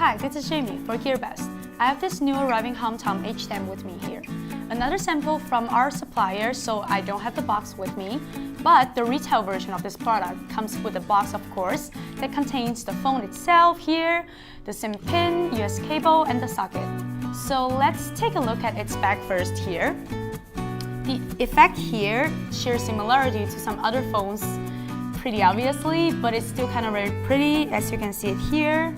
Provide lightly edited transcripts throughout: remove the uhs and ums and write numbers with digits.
Hi, this is Jamie for GearBest. I have this new arriving HOMTOM H10 with me here. Another sample from our supplier, so I don't have the box with me, but the retail version of this product comes with a box, of course, that contains the phone itself here, the SIM pin, US cable, and the socket. So let's take a look at its back first here. The effect here shares similarity to some other phones, pretty obviously, but it's still kind of very pretty, as you can see it here.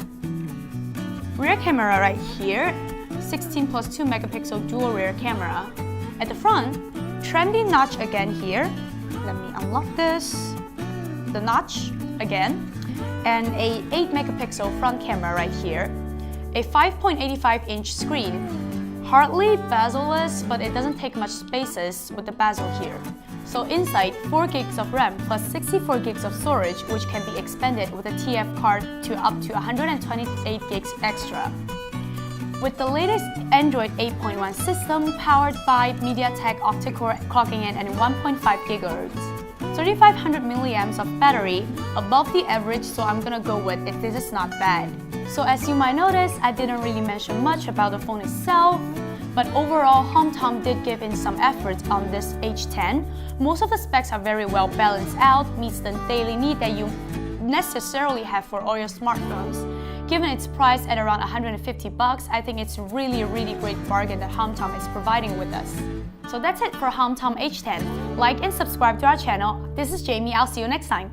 Rear camera right here, 16 plus 2 megapixel dual rear camera. At the front, trendy notch again here. Let me unlock this. The notch again. And a 8 megapixel front camera right here. A 5.85-inch screen. Hardly bezel-less, but it doesn't take much spaces with the bezel here. So inside, 4 gigs of RAM plus 64 gigs of storage, which can be expanded with a TF card to up to 128 gigs extra. With the latest Android 8.1 system powered by MediaTek octa-core clocking in at 1.5 GHz. 3500 milliamps of battery, above the average, so I'm gonna go with it. This is not bad. So as you might notice, I didn't really mention much about the phone itself, but overall, HOMTOM did give in some effort on this H10. Most of the specs are very well balanced out, meets the daily need that you necessarily have for all your smartphones. Given its price at around 150 bucks, I think it's really great bargain that HOMTOM is providing with us. So that's it for HOMTOM H10. Like and subscribe to our channel. This is Jamie. I'll see you next time.